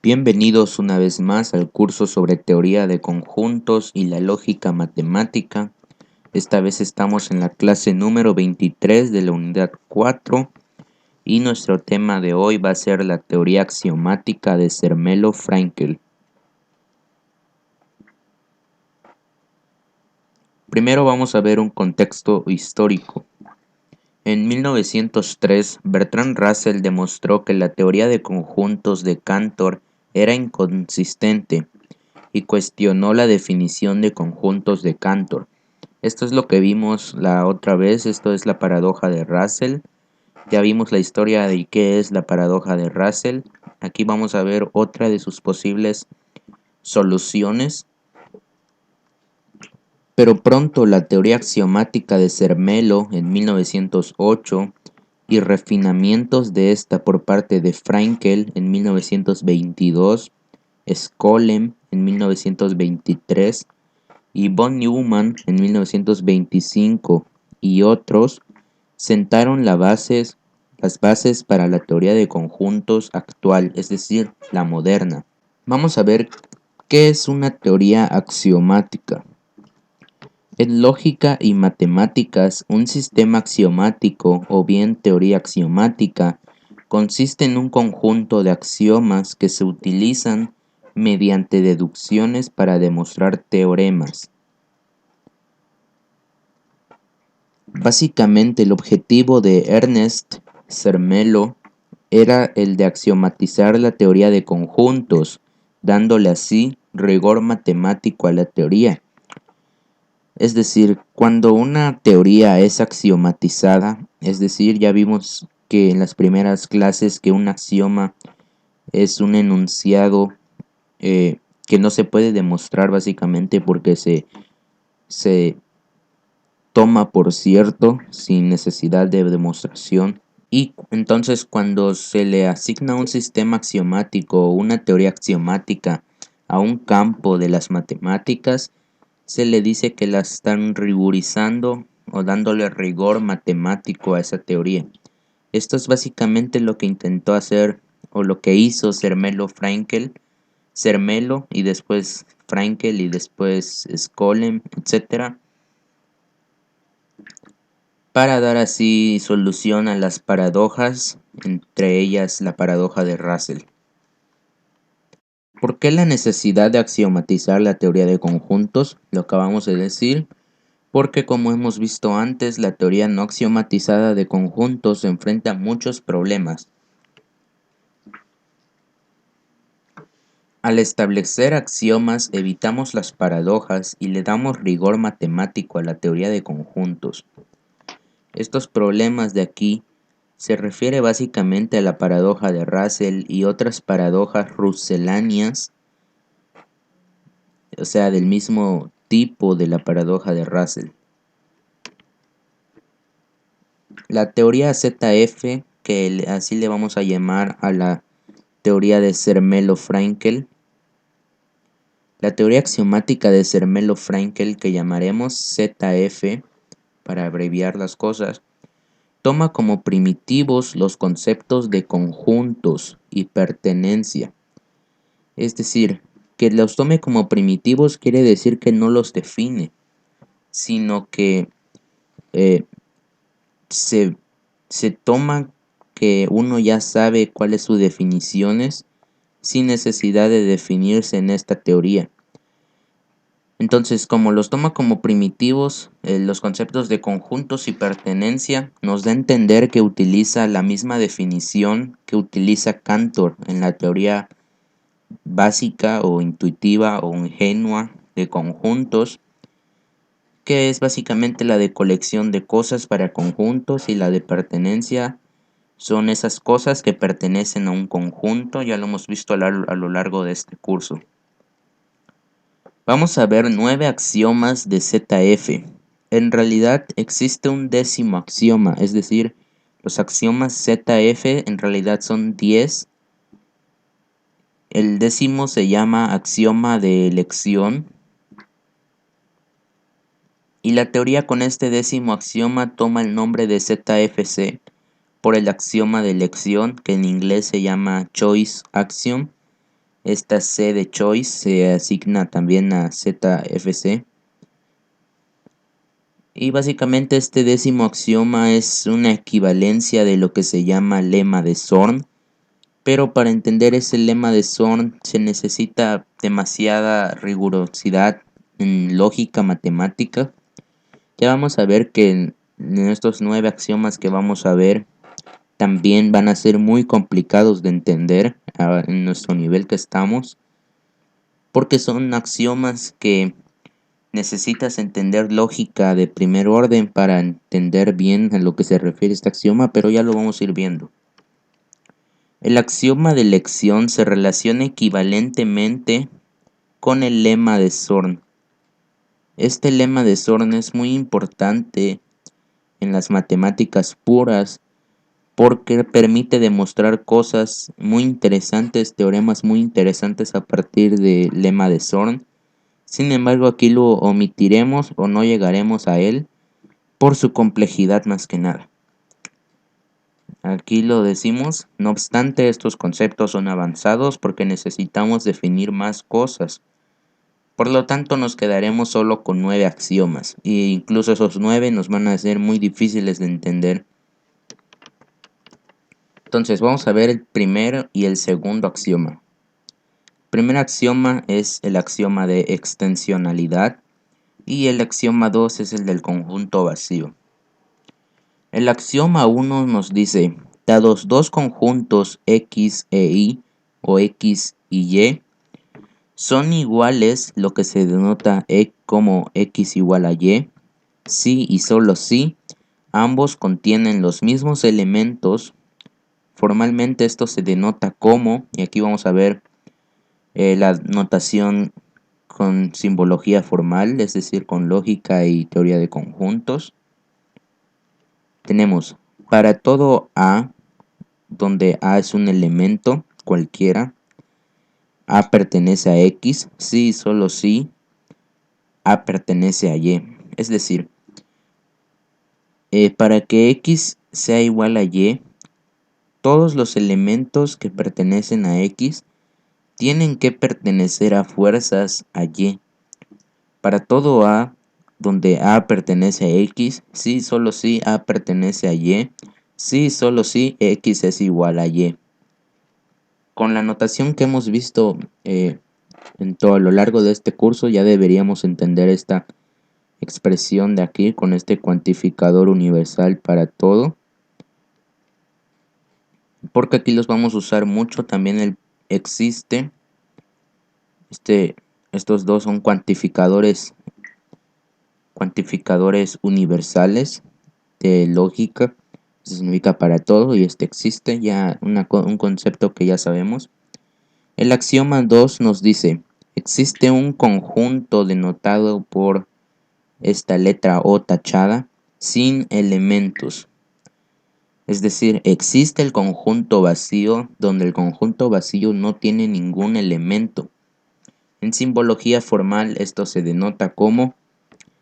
Bienvenidos una vez más al curso sobre teoría de conjuntos y la lógica matemática. Esta vez estamos en la clase número 23 de la unidad 4 y nuestro tema de hoy va a ser la teoría axiomática de Zermelo-Fraenkel. Primero vamos a ver un contexto histórico. En 1903, Bertrand Russell demostró que la teoría de conjuntos de Cantor era inconsistente y cuestionó la definición de conjuntos de Cantor. Esto es lo que vimos la otra vez, esto es la paradoja de Russell. Ya vimos la historia de qué es la paradoja de Russell. Aquí vamos a ver otra de sus posibles soluciones. Pero pronto la teoría axiomática de Zermelo en 1908 y refinamientos de esta por parte de Fraenkel en 1922, Skolem en 1923 y von Neumann en 1925 y otros sentaron las bases para la teoría de conjuntos actual, es decir, la moderna. Vamos a ver qué es una teoría axiomática. En lógica y matemáticas, un sistema axiomático o bien teoría axiomática consiste en un conjunto de axiomas que se utilizan mediante deducciones para demostrar teoremas. Básicamente, el objetivo de Ernest Zermelo era el de axiomatizar la teoría de conjuntos, dándole así rigor matemático a la teoría. Es decir, cuando una teoría es axiomatizada, es decir, ya vimos que en las primeras clases que un axioma es un enunciado que no se puede demostrar básicamente porque se toma por cierto sin necesidad de demostración. Y entonces cuando se le asigna un sistema axiomático o una teoría axiomática a un campo de las matemáticas, se le dice que la están rigurizando o dándole rigor matemático a esa teoría. Esto es básicamente lo que intentó hacer o lo que hizo Zermelo-Fraenkel, Zermelo y después Fraenkel y después Skolem, etc., para dar así solución a las paradojas, entre ellas la paradoja de Russell. ¿Por qué la necesidad de axiomatizar la teoría de conjuntos? Lo acabamos de decir. Porque como hemos visto antes, la teoría no axiomatizada de conjuntos se enfrenta a muchos problemas. Al establecer axiomas evitamos las paradojas y le damos rigor matemático a la teoría de conjuntos. Estos problemas de aquí se refiere básicamente a la paradoja de Russell y otras paradojas russelanias, o sea, del mismo tipo de la paradoja de Russell. La teoría ZF, que así le vamos a llamar a la teoría de Zermelo-Fraenkel. La teoría axiomática de Zermelo-Fraenkel, que llamaremos ZF para abreviar las cosas, toma como primitivos los conceptos de conjuntos y pertenencia. Es decir, que los tome como primitivos quiere decir que no los define, sino que se toma que uno ya sabe cuáles sus definiciones sin necesidad de definirse en esta teoría. Entonces, como los toma como primitivos, los conceptos de conjuntos y pertenencia nos da a entender que utiliza la misma definición que utiliza Cantor en la teoría básica o intuitiva o ingenua de conjuntos, que es básicamente la de colección de cosas para conjuntos, y la de pertenencia son esas cosas que pertenecen a un conjunto. Ya lo hemos visto a lo largo de este curso. Vamos a ver 9 axiomas de ZF. En realidad existe un décimo axioma, es decir, los axiomas ZF en realidad son 10. El décimo se llama axioma de elección. Y la teoría con este décimo axioma toma el nombre de ZFC por el axioma de elección, que en inglés se llama Choice Axiom, Esta C de choice se asigna también a ZFC. Y básicamente este décimo axioma es una equivalencia de lo que se llama lema de Zorn. Pero para entender ese lema de Zorn se necesita demasiada rigurosidad en lógica matemática. Ya vamos a ver que en estos 9 axiomas que vamos a ver también van a ser muy complicados de entender en nuestro nivel que estamos, porque son axiomas que necesitas entender lógica de primer orden para entender bien a lo que se refiere este axioma, pero ya lo vamos a ir viendo. El axioma de elección se relaciona equivalentemente con el lema de Zorn. Este lema de Zorn es muy importante en las matemáticas puras porque permite demostrar cosas muy interesantes, teoremas muy interesantes a partir del lema de Zorn. Sin embargo, aquí lo omitiremos o no llegaremos a él por su complejidad más que nada. Aquí lo decimos, no obstante, estos conceptos son avanzados porque necesitamos definir más cosas. Por lo tanto, nos quedaremos solo con 9 axiomas, e incluso esos 9 nos van a ser muy difíciles de entender. Entonces, vamos a ver el primero y el segundo axioma. El primer axioma es el axioma de extensionalidad y el axioma 2 es el del conjunto vacío. El axioma 1 nos dice, dados dos conjuntos X e Y o X y Y, son iguales, lo que se denota como X igual a Y, si y solo si ambos contienen los mismos elementos. Formalmente esto se denota como, y aquí vamos a ver la notación con simbología formal, es decir, con lógica y teoría de conjuntos. Tenemos para todo A, donde A es un elemento cualquiera, A pertenece a X, si y solo si A pertenece a Y. Es decir, para que X sea igual a Y, todos los elementos que pertenecen a X tienen que pertenecer a fuerzas a Y. Para todo A, donde A pertenece a X, si solo si A pertenece a Y, si solo si X es igual a Y. Con la notación que hemos visto en todo a lo largo de este curso, ya deberíamos entender esta expresión de aquí con este cuantificador universal para todo, porque aquí los vamos a usar mucho. También el existe. Estos dos son cuantificadores universales de lógica. Eso significa para todo, y este existe, ya un concepto que ya sabemos. El axioma 2 nos dice, existe un conjunto denotado por esta letra O tachada sin elementos. Es decir, existe el conjunto vacío donde el conjunto vacío no tiene ningún elemento. En simbología formal esto se denota como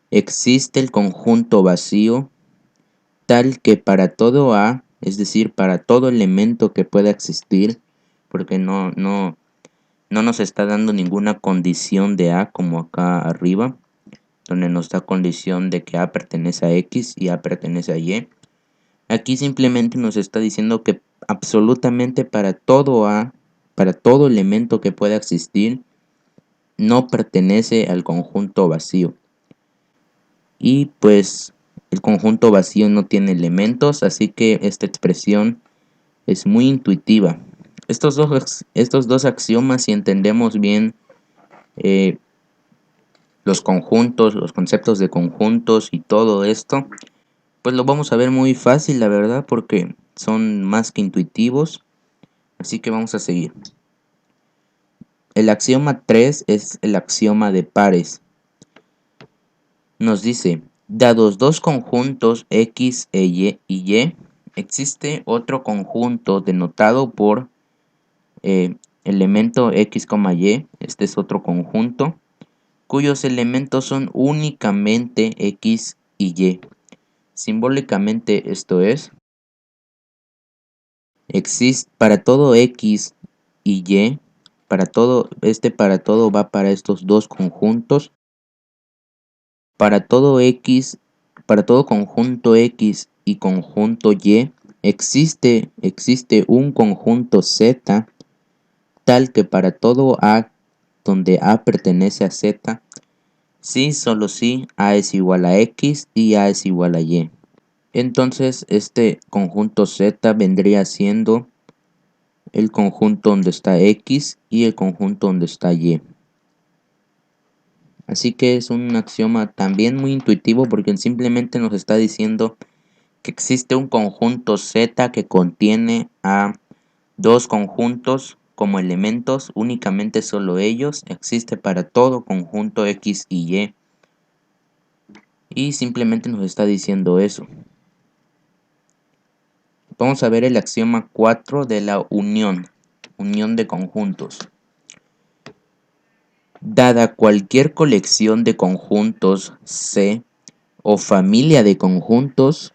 existe el conjunto vacío tal que para todo A, es decir, para todo elemento que pueda existir, porque no nos está dando ninguna condición de A como acá arriba, donde nos da condición de que A pertenece a X y A pertenece a Y. Aquí simplemente nos está diciendo que absolutamente para todo A, para todo elemento que pueda existir, no pertenece al conjunto vacío. Y pues el conjunto vacío no tiene elementos, así que esta expresión es muy intuitiva. Estos dos axiomas, si entendemos bien los conjuntos, los conceptos de conjuntos y todo esto, pues lo vamos a ver muy fácil, la verdad, porque son más que intuitivos. Así que vamos a seguir. El axioma 3 es el axioma de pares. Nos dice, dados dos conjuntos X y, existe otro conjunto denotado por elemento X, Y. Este es otro conjunto cuyos elementos son únicamente X y Y. Simbólicamente esto es, existe para todo X y Y, para todo va para estos dos conjuntos. Para todo X, para todo conjunto X y conjunto Y, existe un conjunto Z tal que para todo A donde A pertenece a Z, sí, solo si A es igual a X y A es igual a Y. Entonces este conjunto Z vendría siendo el conjunto donde está X y el conjunto donde está Y. Así que es un axioma también muy intuitivo porque simplemente nos está diciendo que existe un conjunto Z que contiene a dos conjuntos como elementos, únicamente solo ellos, existe para todo conjunto X y Y. Y simplemente nos está diciendo eso. Vamos a ver el axioma 4 de la unión de conjuntos. Dada cualquier colección de conjuntos C o familia de conjuntos,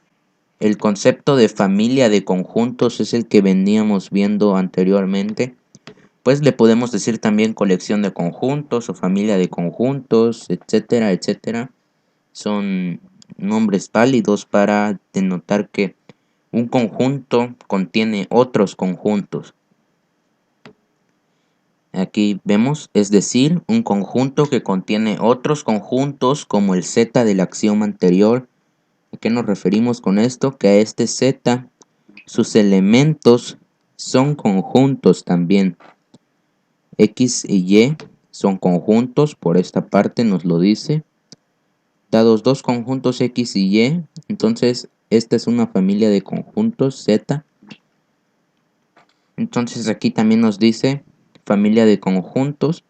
el concepto de familia de conjuntos es el que veníamos viendo anteriormente, pues le podemos decir también colección de conjuntos o familia de conjuntos, etcétera, etcétera. Son nombres válidos para denotar que un conjunto contiene otros conjuntos. Aquí vemos, es decir, un conjunto que contiene otros conjuntos como el Z del axioma anterior. ¿A qué nos referimos con esto? Que a este Z, sus elementos son conjuntos también. X y Y son conjuntos, por esta parte nos lo dice. Dados dos conjuntos X y Y, entonces esta es una familia de conjuntos Z. Entonces aquí también nos dice familia de conjuntos.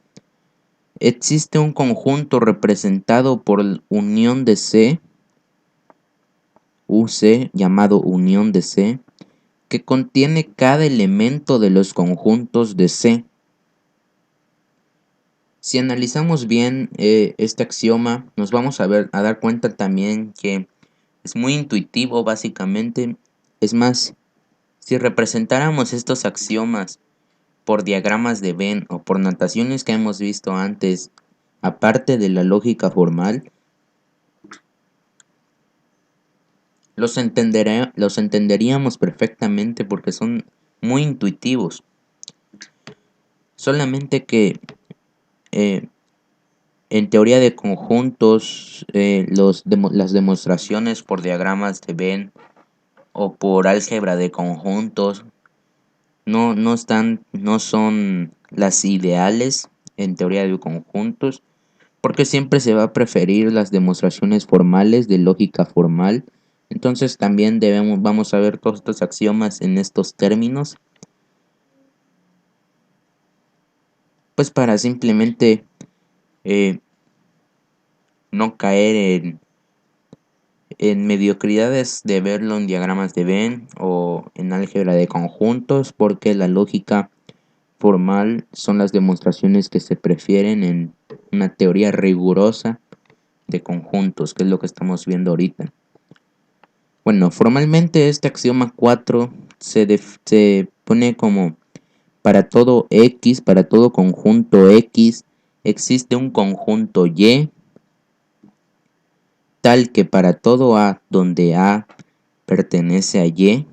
Existe un conjunto representado por unión de C, UC, llamado unión de C, que contiene cada elemento de los conjuntos de C. Si analizamos bien este axioma, nos vamos a dar cuenta también que es muy intuitivo básicamente. Es más, si representáramos estos axiomas por diagramas de Venn o por notaciones que hemos visto antes, aparte de la lógica formal, los entenderíamos perfectamente porque son muy intuitivos. Solamente que en teoría de conjuntos, las demostraciones por diagramas de Venn o por álgebra de conjuntos no son las ideales en teoría de conjuntos, porque siempre se va a preferir las demostraciones formales de lógica formal. Entonces también vamos a ver todos estos axiomas en estos términos, pues para simplemente no caer en mediocridades de verlo en diagramas de Venn o en álgebra de conjuntos, porque la lógica formal son las demostraciones que se prefieren en una teoría rigurosa de conjuntos, que es lo que estamos viendo ahorita. Bueno, formalmente este axioma 4 se pone como para todo X, para todo conjunto X, existe un conjunto Y, tal que para todo A donde A pertenece a Y,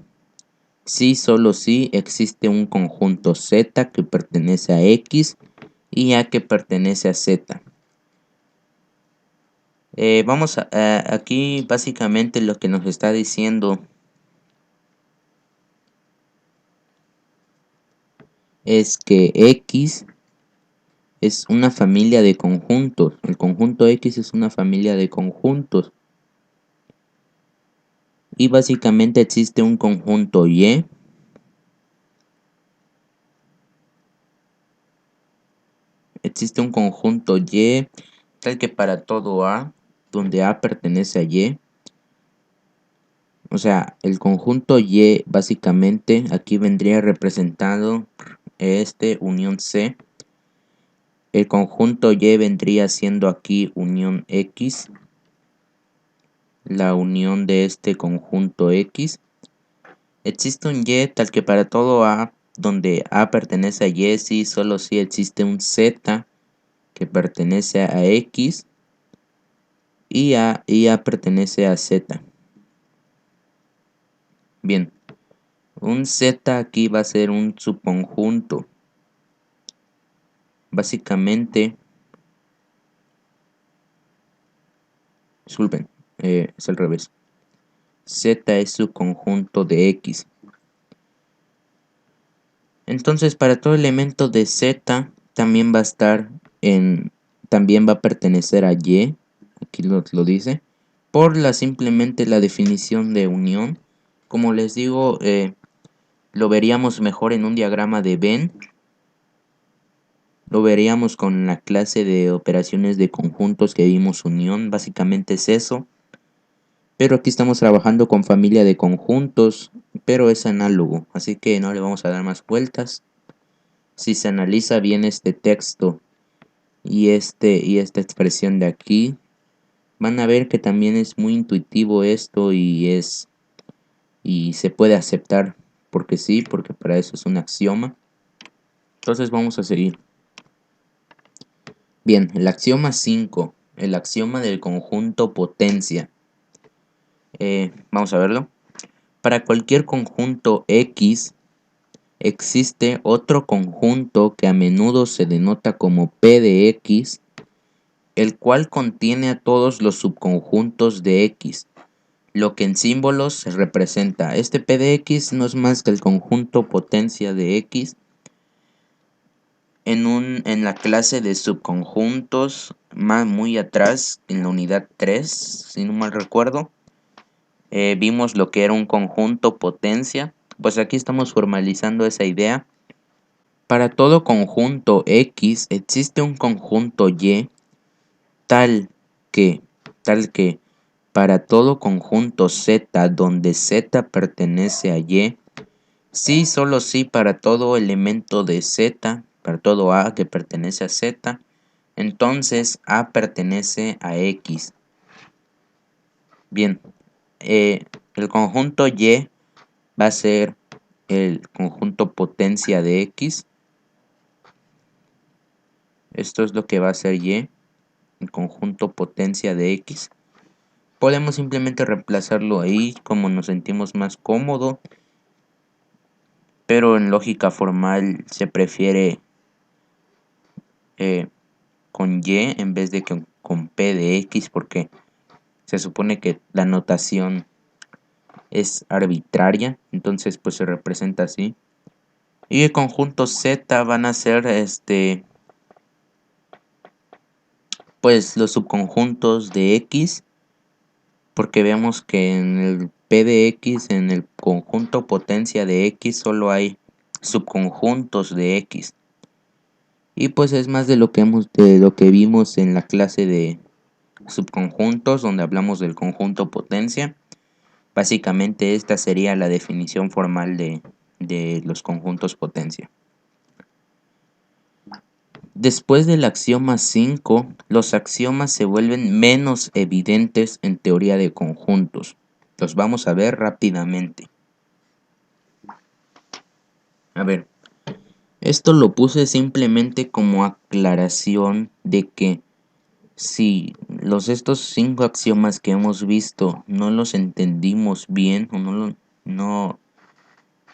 sí, solo sí existe un conjunto Z que pertenece a X y A que pertenece a Z. Aquí básicamente lo que nos está diciendo es que X es una familia de conjuntos. El conjunto X es una familia de conjuntos. Y básicamente existe un conjunto Y. Existe un conjunto Y tal que para todo A, donde A pertenece a Y. O sea, el conjunto Y básicamente aquí vendría representado unión C. El conjunto Y vendría siendo aquí unión X, la unión de este conjunto X. Existe un Y tal que para todo A donde A pertenece a Y, sí, solo si existe un Z que pertenece a X y A pertenece a Z. Bien, un Z aquí va a ser un subconjunto. Básicamente, disculpen, es al revés. Z es subconjunto de X. Entonces, para todo elemento de Z también va a estar también va a pertenecer a Y, aquí lo dice, por simplemente la definición de unión. Como les digo, lo veríamos mejor en un diagrama de Venn. Lo veríamos con la clase de operaciones de conjuntos que vimos unión, básicamente es eso. Pero aquí estamos trabajando con familia de conjuntos, pero es análogo, así que no le vamos a dar más vueltas. Si se analiza bien este texto y esta expresión de aquí, van a ver que también es muy intuitivo esto y se puede aceptar porque sí, porque para eso es un axioma. Entonces vamos a seguir. Bien, el axioma 5, el axioma del conjunto potencia. Vamos a verlo. Para cualquier conjunto X existe otro conjunto que a menudo se denota como P de X, el cual contiene a todos los subconjuntos de X, lo que en símbolos se representa. Este P de X no es más que el conjunto potencia de X. En la clase de subconjuntos, muy atrás, en la unidad 3, si no mal recuerdo, vimos lo que era un conjunto potencia. Pues aquí estamos formalizando esa idea. Para todo conjunto X existe un conjunto Y tal que, tal que para todo conjunto Z donde Z pertenece a Y, sí, solo sí para todo elemento de Z, para todo A que pertenece a Z, entonces A pertenece a X. Bien, el conjunto Y va a ser el conjunto potencia de X. Esto es lo que va a ser Y, el conjunto potencia de X. Podemos simplemente reemplazarlo ahí como nos sentimos más cómodo, pero en lógica formal se prefiere con Y en vez de con P de X porque se supone que la notación es arbitraria, entonces pues se representa así. Y el conjunto Z van a ser pues los subconjuntos de X, porque vemos que en el P de X, en el conjunto potencia de X, solo hay subconjuntos de X. Y pues es más de lo que vimos en la clase de subconjuntos, donde hablamos del conjunto potencia. Básicamente esta sería la definición formal de los conjuntos potencia. Después del axioma 5, los axiomas se vuelven menos evidentes en teoría de conjuntos. Los vamos a ver rápidamente. A ver, esto lo puse simplemente como aclaración de que si estos 5 axiomas que hemos visto no los entendimos bien o no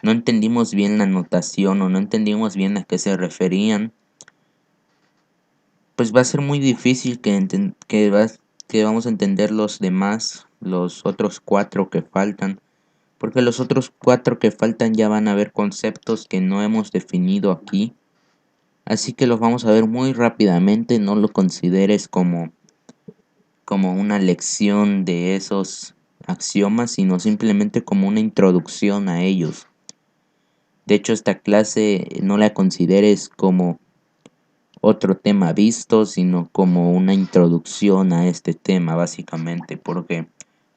entendimos bien la notación o no entendimos bien a qué se referían, pues va a ser muy difícil que vamos a entender los demás, los otros 4 que faltan, porque los otros 4 que faltan ya van a ver conceptos que no hemos definido aquí, así que los vamos a ver muy rápidamente, no lo consideres como una lección de esos axiomas, sino simplemente como una introducción a ellos. De hecho, esta clase no la consideres como otro tema visto, sino como una introducción a este tema, básicamente, porque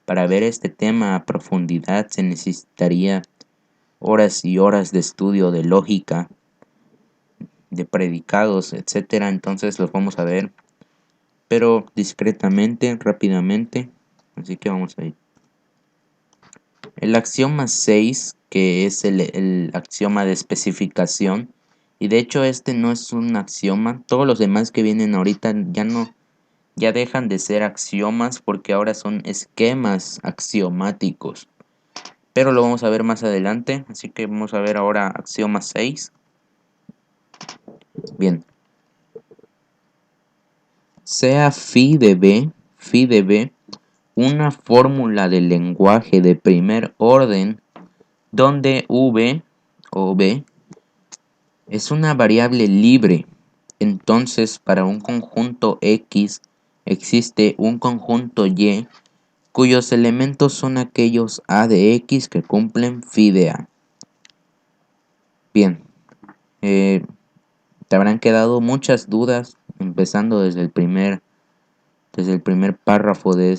para ver este tema a profundidad se necesitaría horas y horas de estudio de lógica, de predicados, etcétera. Entonces los vamos a ver, pero discretamente, rápidamente. Así que vamos a ir. El axioma 6, que es el axioma de especificación. Y de hecho este no es un axioma. Todos los demás que vienen ahorita ya dejan de ser axiomas porque ahora son esquemas axiomáticos. Pero lo vamos a ver más adelante, así que vamos a ver ahora axioma 6. Bien. Sea phi de b, una fórmula de lenguaje de primer orden donde v o b es una variable libre. Entonces, para un conjunto X existe un conjunto Y cuyos elementos son aquellos A de X que cumplen phi de A. Bien, te habrán quedado muchas dudas, empezando desde el primer párrafo de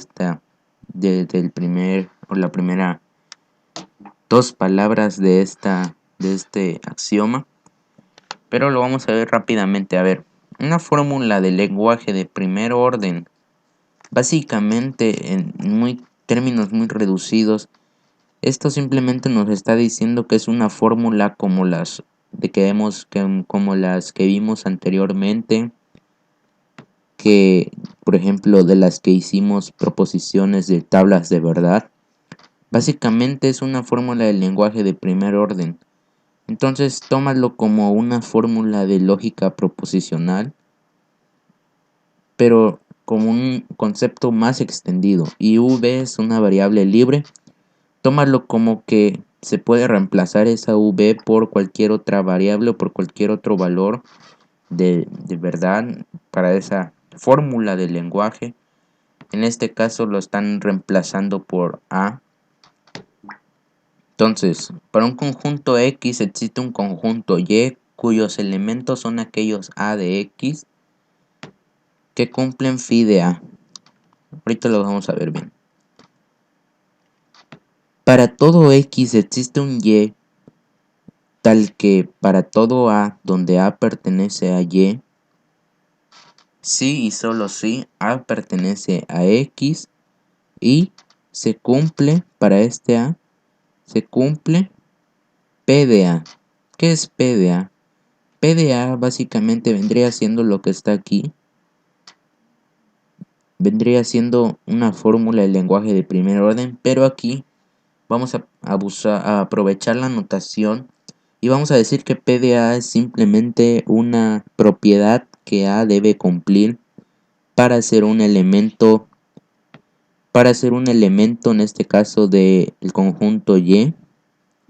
la primera dos palabras de este axioma, pero lo vamos a ver rápidamente. A ver, una fórmula de lenguaje de primer orden, básicamente en términos muy reducidos, esto simplemente nos está diciendo que es una fórmula como como las que vimos anteriormente, que por ejemplo de las que hicimos proposiciones de tablas de verdad. Básicamente es una fórmula de lenguaje de primer orden. Entonces tómalo como una fórmula de lógica proposicional, pero como un concepto más extendido. Y v es una variable libre. Tómalo como que se puede reemplazar esa v por cualquier otra variable o por cualquier otro valor de verdad para esa fórmula del lenguaje. En este caso lo están reemplazando por a. Entonces, para un conjunto X existe un conjunto Y cuyos elementos son aquellos A de X que cumplen phi de A. Ahorita lo vamos a ver bien. Para todo X existe un Y tal que para todo A donde A pertenece a Y, si y solo si A pertenece a X y se cumple para este A, se cumple P de A. ¿Qué es P de A? P de A básicamente vendría siendo lo que está aquí. Vendría siendo una fórmula del lenguaje de primer orden, pero aquí vamos a aprovechar la notación y vamos a decir que P de A es simplemente una propiedad que A debe cumplir para ser un elemento, en este caso del conjunto Y.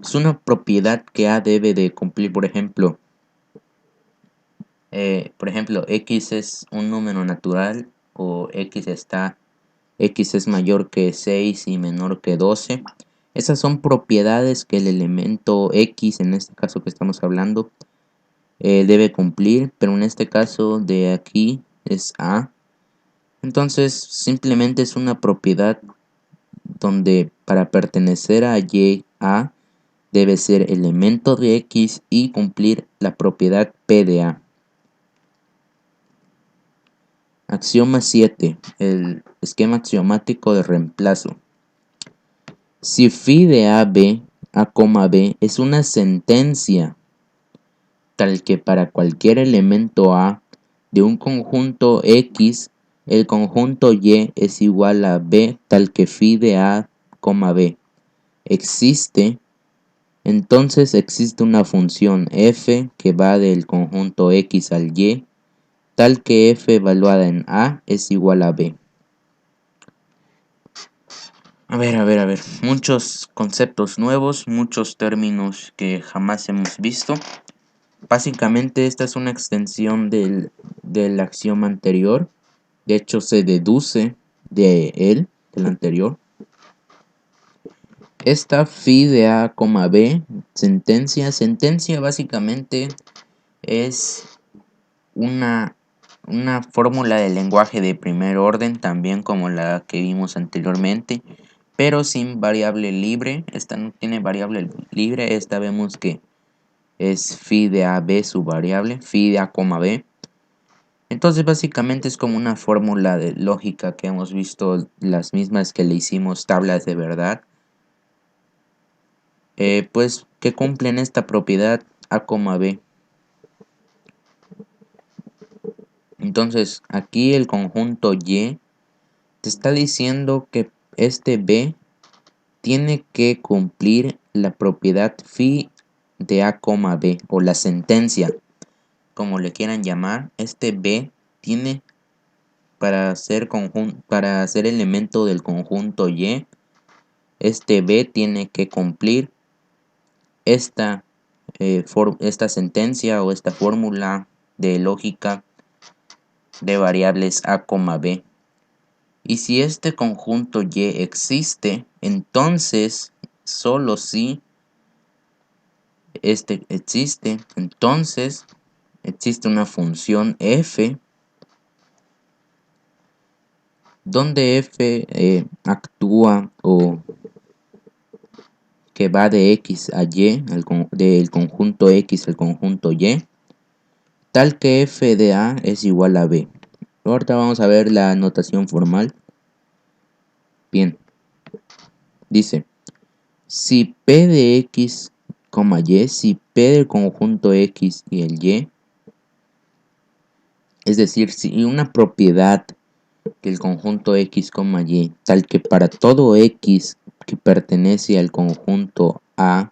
Es una propiedad que A debe de cumplir. Por ejemplo, X es un número natural o X es mayor que 6 y menor que 12. Esas son propiedades que el elemento X, en este caso que estamos hablando, debe cumplir, pero en este caso de aquí es A. Entonces simplemente es una propiedad donde para pertenecer a Y, A debe ser elemento de X y cumplir la propiedad P de A. Axioma 7. El esquema axiomático de reemplazo. Si phi de AB, A, B es una sentencia tal que para cualquier elemento A de un conjunto X, el conjunto Y es igual a B tal que phi de A, B existe, entonces existe una función f que va del conjunto X al Y, tal que f evaluada en A es igual a B. A ver. Muchos conceptos nuevos, muchos términos que jamás hemos visto. Básicamente esta es una extensión del axioma anterior. De hecho se deduce del anterior. Esta phi de A, B, sentencia básicamente es una fórmula de lenguaje de primer orden, también como la que vimos anteriormente, pero sin variable libre. Esta no tiene variable libre, esta vemos que es phi de A, B su variable, phi de A, B. Entonces básicamente es como una fórmula de lógica que hemos visto, las mismas que le hicimos tablas de verdad. pues que cumplen esta propiedad A, B. Entonces aquí el conjunto Y te está diciendo que este B tiene que cumplir la propiedad phi de A, B, o la sentencia, como le quieran llamar. Este B tiene, para ser elemento del conjunto Y, este B tiene que cumplir esta sentencia o esta fórmula de lógica de variables A, B. Y si este conjunto Y existe, entonces, solo si este existe, entonces existe una función f, donde f actúa o que va de x a y, del conjunto x al conjunto y, tal que f de a es igual a b. Ahorita vamos a ver la notación formal. Bien, dice, si p de x, y, si p del conjunto x y el y, es decir, si una propiedad que el conjunto x, y, tal que para todo x que pertenece al conjunto A,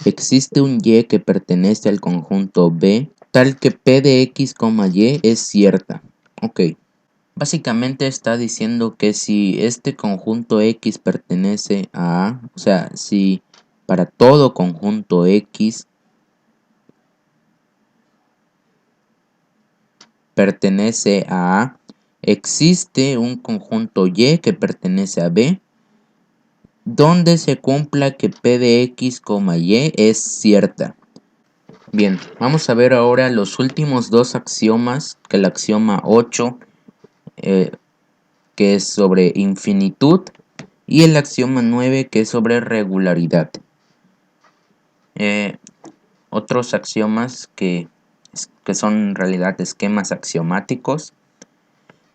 existe un y que pertenece al conjunto B, tal que p de x, y es cierta. Ok, básicamente está diciendo que si este conjunto x pertenece a A, o sea, si para todo conjunto x pertenece a A, existe un conjunto y que pertenece a B, donde se cumpla que p de x, y es cierta. Bien, vamos a ver ahora los últimos dos axiomas, que el axioma 8, que es sobre infinitud, y el axioma 9, que es sobre regularidad. Otros axiomas que son en realidad esquemas axiomáticos.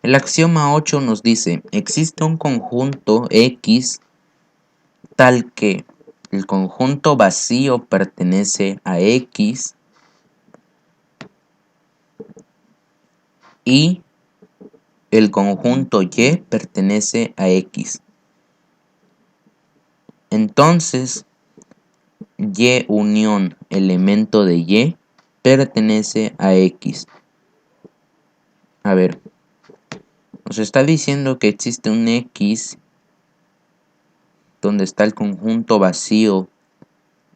El axioma 8 nos dice, existe un conjunto X tal que el conjunto vacío pertenece a X y el conjunto Y pertenece a X. Entonces, Y unión elemento de Y pertenece a X. A ver, nos está diciendo que existe un X donde está el conjunto vacío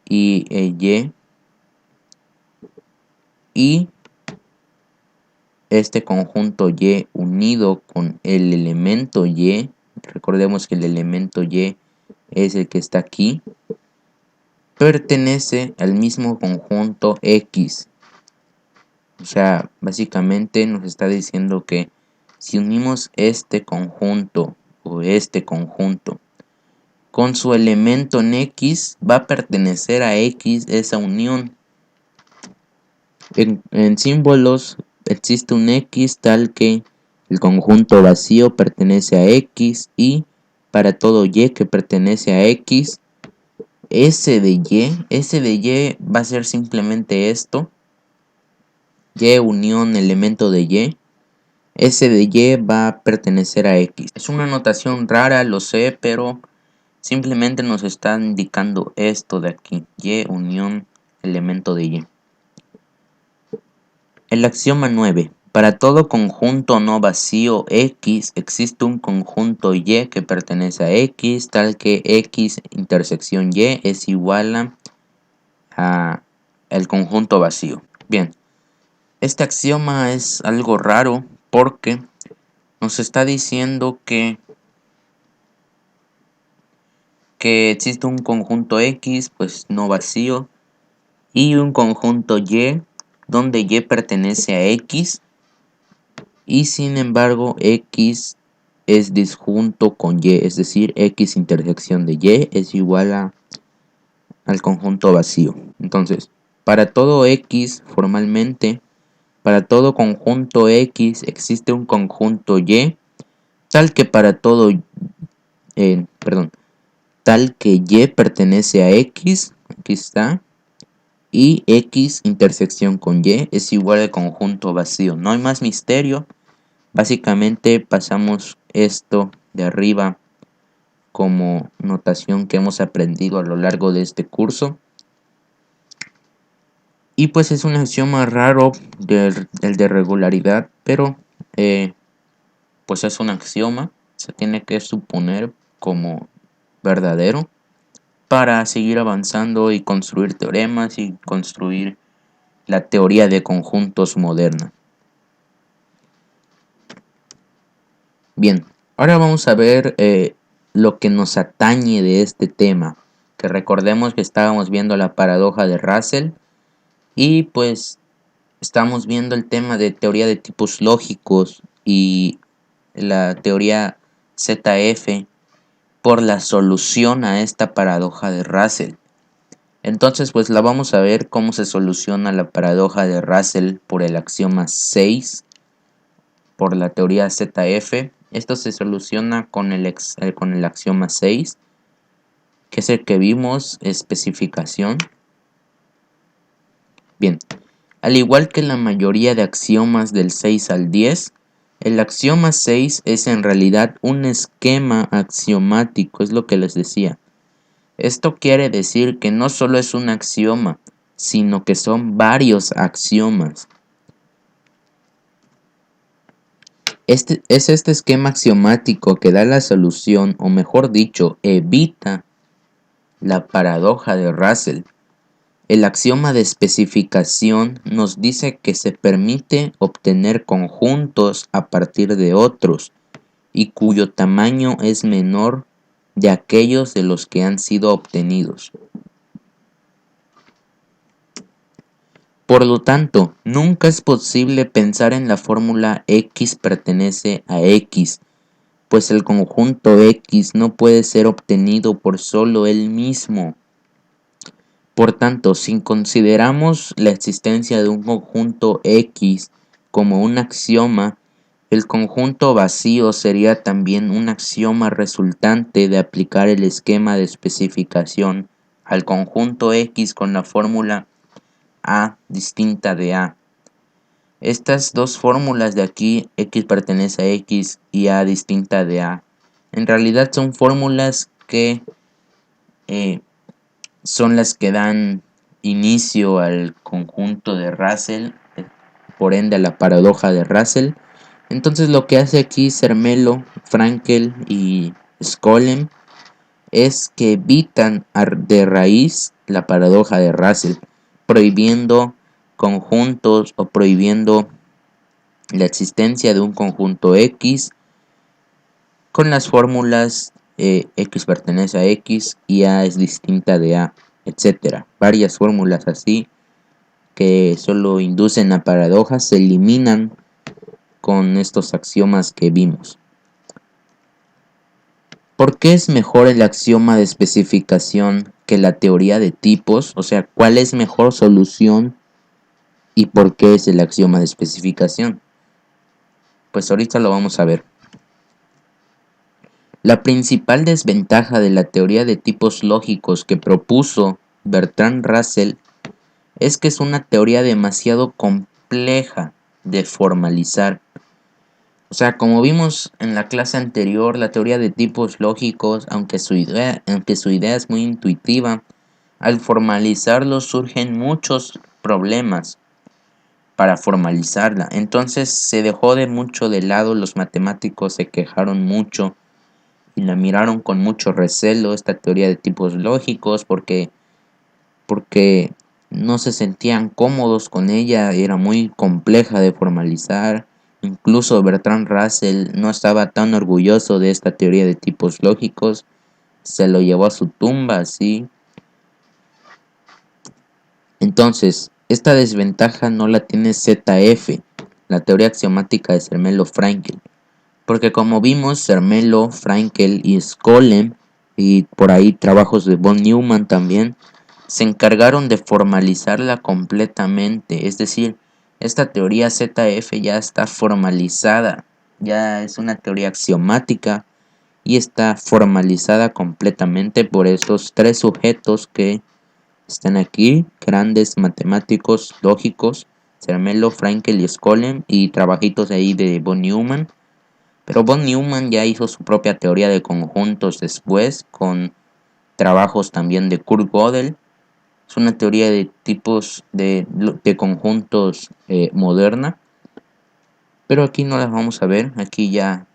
y el y este conjunto Y unido con el elemento Y, recordemos que el elemento Y es el que está aquí, pertenece al mismo conjunto X. O sea, básicamente nos está diciendo que si unimos este conjunto o este conjunto con su elemento en X, va a pertenecer a X esa unión. En símbolos existe un X tal que el conjunto vacío pertenece a X y para todo Y que pertenece a X, S de Y va a ser simplemente esto. Y unión elemento de Y. S de Y va a pertenecer a X. Es una notación rara, lo sé, pero simplemente nos está indicando esto de aquí. Y unión elemento de Y. El axioma 9. Para todo conjunto no vacío X existe un conjunto Y que pertenece a X, tal que X intersección Y es igual a el conjunto vacío. Bien, este axioma es algo raro porque nos está diciendo que existe un conjunto X, pues no vacío, y un conjunto Y, donde Y pertenece a X, y sin embargo X es disjunto con Y, es decir, X intersección de Y es igual al conjunto vacío. Entonces, para todo X formalmente, para todo conjunto X existe un conjunto Y, tal que para todo tal que Y pertenece a X, aquí está, y X intersección con Y es igual al conjunto vacío. No hay más misterio. Básicamente pasamos esto de arriba como notación que hemos aprendido a lo largo de este curso. Y pues es un axioma raro el de regularidad, pero pues es un axioma, se tiene que suponer como verdadero para seguir avanzando y construir teoremas y construir la teoría de conjuntos moderna. Bien, ahora vamos a ver lo que nos atañe de este tema, que recordemos que estábamos viendo la paradoja de Russell y pues estamos viendo el tema de teoría de tipos lógicos y la teoría ZF por la solución a esta paradoja de Russell. Entonces, pues la vamos a ver cómo se soluciona la paradoja de Russell por el axioma 6, por la teoría ZF. Esto se soluciona con el axioma 6, que es el que vimos, especificación. Bien, al igual que la mayoría de axiomas del 6 al 10, el axioma 6 es en realidad un esquema axiomático, es lo que les decía. Esto quiere decir que no solo es un axioma, sino que son varios axiomas. Este esquema axiomático que da la solución, o mejor dicho, evita la paradoja de Russell. El axioma de especificación nos dice que se permite obtener conjuntos a partir de otros y cuyo tamaño es menor de aquellos de los que han sido obtenidos. Por lo tanto, nunca es posible pensar en la fórmula X pertenece a X, pues el conjunto X no puede ser obtenido por solo él mismo. Por tanto, si consideramos la existencia de un conjunto X como un axioma, el conjunto vacío sería también un axioma resultante de aplicar el esquema de especificación al conjunto X con la fórmula A distinta de A. Estas dos fórmulas de aquí, X pertenece a X y A distinta de A, en realidad son fórmulas que son las que dan inicio al conjunto de Russell, por ende a la paradoja de Russell. Entonces lo que hace aquí Zermelo, Frankel y Skolem es que evitan de raíz la paradoja de Russell, prohibiendo conjuntos o prohibiendo la existencia de un conjunto X con las fórmulas X pertenece a X y A es distinta de A, etc. Varias fórmulas así que solo inducen a paradojas se eliminan con estos axiomas que vimos. ¿Por qué es mejor el axioma de especificación que la teoría de tipos? O sea, ¿cuál es mejor solución y por qué es el axioma de especificación? Pues ahorita lo vamos a ver. La principal desventaja de la teoría de tipos lógicos que propuso Bertrand Russell es que es una teoría demasiado compleja de formalizar. O sea, como vimos en la clase anterior, la teoría de tipos lógicos, aunque su idea es muy intuitiva, al formalizarlo surgen muchos problemas para formalizarla. Entonces se dejó de mucho de lado, los matemáticos se quejaron mucho y la miraron con mucho recelo esta teoría de tipos lógicos porque no se sentían cómodos con ella, era muy compleja de formalizar. Incluso Bertrand Russell no estaba tan orgulloso de esta teoría de tipos lógicos, se lo llevó a su tumba así. Entonces, esta desventaja no la tiene ZF, la teoría axiomática de Zermelo-Fraenkel, porque como vimos, Zermelo, Fraenkel y Skolem, y por ahí trabajos de von Neumann también, se encargaron de formalizarla completamente. Es decir, esta teoría ZF ya está formalizada, ya es una teoría axiomática y está formalizada completamente por estos tres sujetos que están aquí, grandes matemáticos lógicos, Zermelo, Fraenkel y Skolem, y trabajitos ahí de von Neumann. Pero von Neumann ya hizo su propia teoría de conjuntos después, con trabajos también de Kurt Gödel. Es una teoría de tipos de conjuntos moderna, pero aquí no las vamos a ver. Aquí ya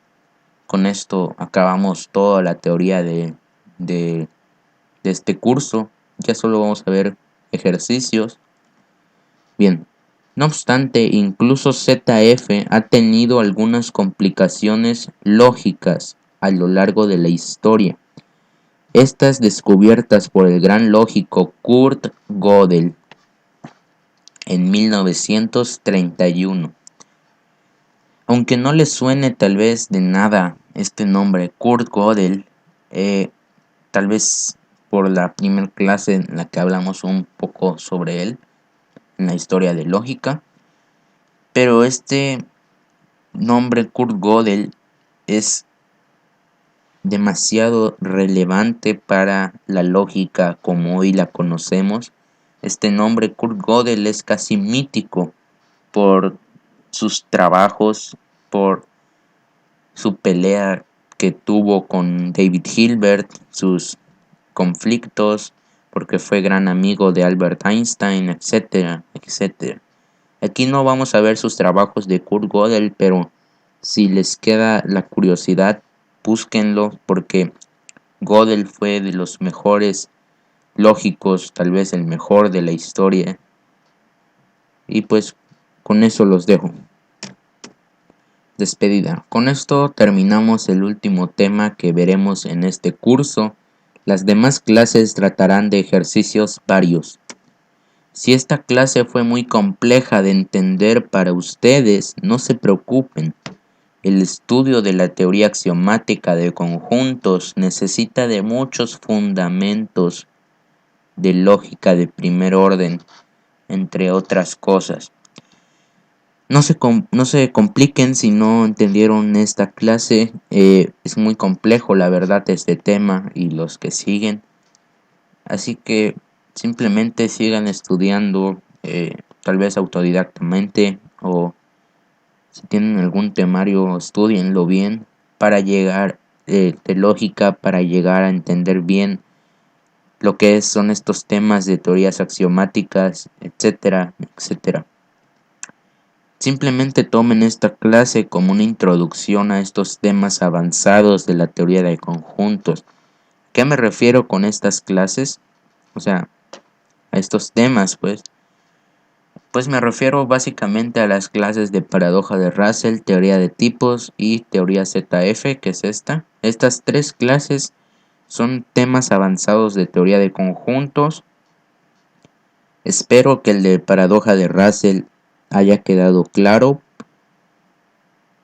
con esto acabamos toda la teoría de, de este curso. Ya solo vamos a ver ejercicios. Bien, no obstante, incluso ZF ha tenido algunas complicaciones lógicas a lo largo de la historia. Estas descubiertas por el gran lógico Kurt Gödel en 1931. Aunque no les suene tal vez de nada este nombre, Kurt Gödel, tal vez por la primera clase en la que hablamos un poco sobre él, en la historia de lógica, pero este nombre Kurt Gödel es demasiado relevante para la lógica como hoy la conocemos. Este nombre Kurt Gödel es casi mítico por sus trabajos, por su pelea que tuvo con David Hilbert, sus conflictos, porque fue gran amigo de Albert Einstein, etcétera, etcétera. Aquí no vamos a ver sus trabajos de Kurt Gödel, pero si les queda la curiosidad, búsquenlo, porque Gödel fue de los mejores lógicos, tal vez el mejor de la historia. Y pues con eso los dejo. Despedida. Con esto terminamos el último tema que veremos en este curso. Las demás clases tratarán de ejercicios varios. Si esta clase fue muy compleja de entender para ustedes, no se preocupen. El estudio de la teoría axiomática de conjuntos necesita de muchos fundamentos de lógica de primer orden, entre otras cosas. No se compliquen si no entendieron esta clase. Es muy complejo, la verdad, este tema y los que siguen. Así que simplemente sigan estudiando, tal vez autodidactamente, o si tienen algún temario, estudienlo bien para llegar de lógica, para llegar a entender bien lo que son estos temas de teorías axiomáticas, etcétera, etcétera. Simplemente tomen esta clase como una introducción a estos temas avanzados de la teoría de conjuntos. ¿Qué me refiero con estas clases? O sea, a estos temas, pues me refiero básicamente a las clases de paradoja de Russell, teoría de tipos y teoría ZF, que es esta. Estas tres clases son temas avanzados de teoría de conjuntos. Espero que el de paradoja de Russell haya quedado claro,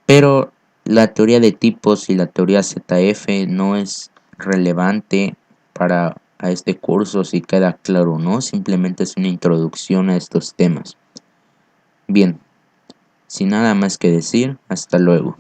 pero la teoría de tipos y la teoría ZF no es relevante para a este curso si queda claro o no, simplemente es una introducción a estos temas. Bien, sin nada más que decir, hasta luego.